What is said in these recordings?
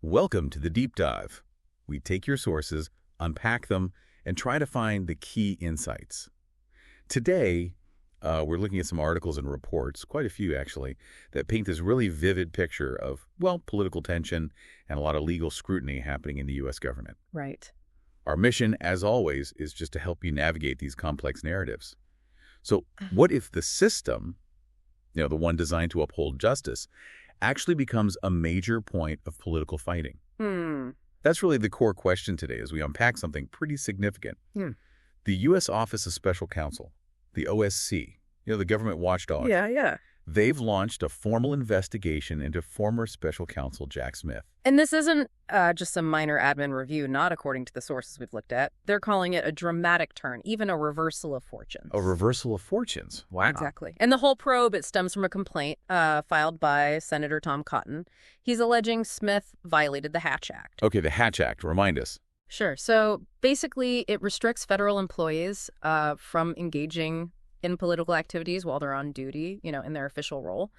Welcome to the Deep Dive. We take your sources, unpack them, and try to find the key insights. Today, we're looking at some articles and reports, quite a few actually, that paint this really vivid picture of, well, political tension and a lot of legal scrutiny happening in the U.S. government. Right. Our mission, as always, is just to help you navigate these complex narratives. So what if the system, the one designed to uphold justice, actually becomes a major point of political fighting? That's really the core question today as we unpack something pretty significant. The U.S. Office of Special Counsel, the OSC, the government watchdog. Yeah. They've launched a formal investigation into former Special Counsel Jack Smith. And this isn't just some minor admin review, not according to the sources we've looked at. They're calling it a dramatic turn, even a reversal of fortunes. A reversal of fortunes? Wow. Exactly. And the whole probe, it stems from a complaint filed by Senator Tom Cotton. He's alleging Smith violated the Hatch Act. Okay, the Hatch Act. Remind us. Sure. So basically, it restricts federal employees from engaging in political activities while they're on duty, in their official role.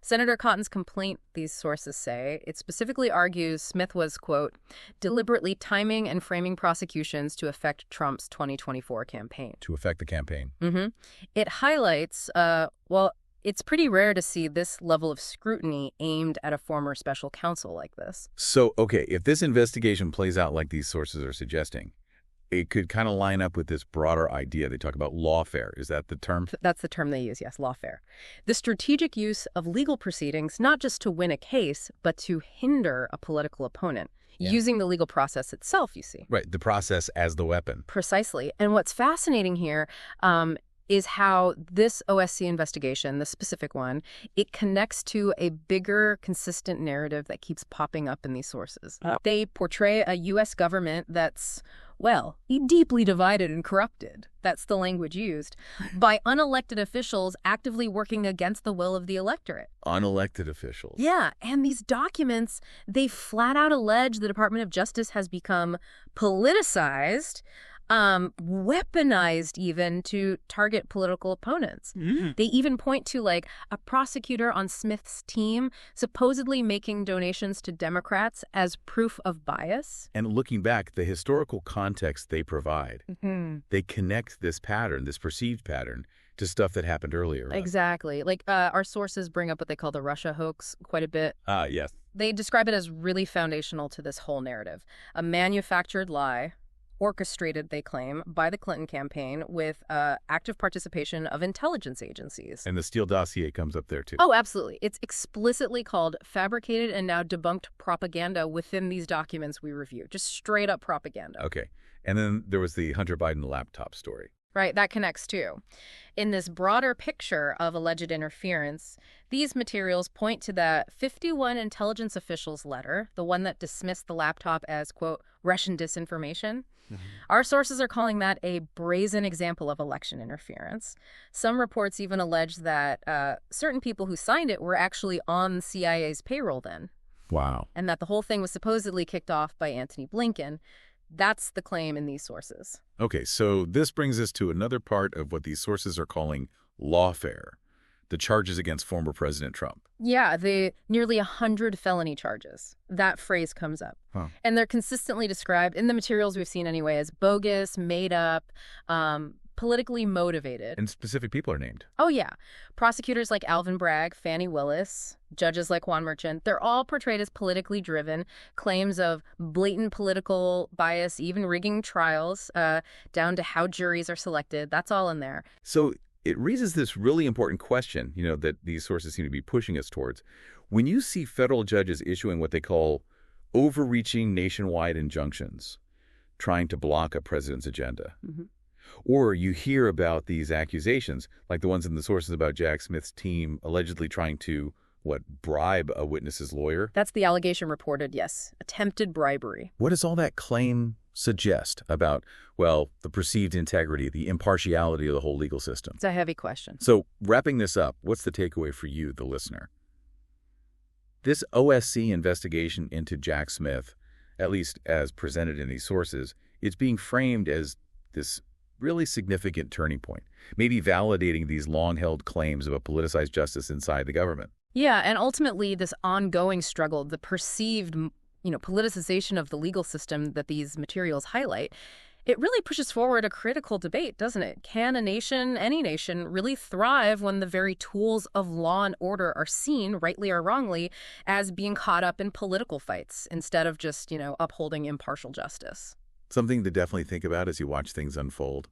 Senator Cotton's complaint, these sources say, it specifically argues Smith was, quote, deliberately timing and framing prosecutions to affect Trump's 2024 campaign. To affect the campaign. It highlights, it's pretty rare to see this level of scrutiny aimed at a former special counsel like this. So, okay, if this investigation plays out like these sources are suggesting, it could kind of line up with this broader idea. They talk about lawfare. Is that the term? That's the term they use, yes, lawfare. The strategic use of legal proceedings, not just to win a case, but to hinder a political opponent, using the legal process itself, you see. Right, the process as the weapon. Precisely. And what's fascinating here is how this OSC investigation, the specific one, it connects to a bigger, consistent narrative that keeps popping up in these sources. They portray a U.S. government that's, deeply divided and corrupted. That's the language used, by unelected officials actively working against the will of the electorate. Unelected officials. Yeah, and these documents, they flat out allege the Department of Justice has become politicized, weaponized even to target political opponents. They even point to a prosecutor on Smith's team supposedly making donations to Democrats as proof of bias. And looking back, the historical context they provide, they connect this pattern, this perceived pattern, to stuff that happened earlier. Exactly. Our sources bring up what they call the Russia hoax quite a bit. Yes. They describe it as really foundational to this whole narrative. A manufactured lie, orchestrated, they claim, by the Clinton campaign with active participation of intelligence agencies. And the Steele dossier comes up there, too. Oh, absolutely. It's explicitly called fabricated and now debunked propaganda within these documents we review. Just straight up propaganda. Okay. And then there was the Hunter Biden laptop story. Right, that connects too. In this broader picture of alleged interference, these materials point to the 51 intelligence officials letter, the one that dismissed the laptop as, quote, Russian disinformation. Our sources are calling that a brazen example of election interference. Some reports even allege that certain people who signed it were actually on the CIA's payroll then. Wow. And that the whole thing was supposedly kicked off by Antony Blinken. That's the claim in these sources. Okay, so this brings us to another part of what these sources are calling lawfare, the charges against former President Trump. Yeah, the nearly 100 felony charges. That phrase comes up. And they're consistently described in the materials we've seen anyway as bogus, made up, politically motivated. And specific people are named. Oh, yeah. Prosecutors like Alvin Bragg, Fani Willis, judges like Juan Merchant, they're all portrayed as politically driven, claims of blatant political bias, even rigging trials, down to how juries are selected. That's all in there. So it raises this really important question, that these sources seem to be pushing us towards. When you see federal judges issuing what they call overreaching nationwide injunctions, trying to block a president's agenda, or you hear about these accusations, like the ones in the sources about Jack Smith's team allegedly trying to, bribe a witness's lawyer? That's the allegation reported, yes. Attempted bribery. What does all that claim suggest about, the perceived integrity, the impartiality of the whole legal system? It's a heavy question. So wrapping this up, what's the takeaway for you, the listener? This OSC investigation into Jack Smith, at least as presented in these sources, it's being framed as this really significant turning point, maybe validating these long-held claims of a politicized justice inside the government. Yeah, and ultimately this ongoing struggle, the perceived politicization of the legal system that these materials highlight, it really pushes forward a critical debate, doesn't it? Can a nation, any nation, really thrive when the very tools of law and order are seen, rightly or wrongly, as being caught up in political fights instead of just, upholding impartial justice? Something to definitely think about as you watch things unfold.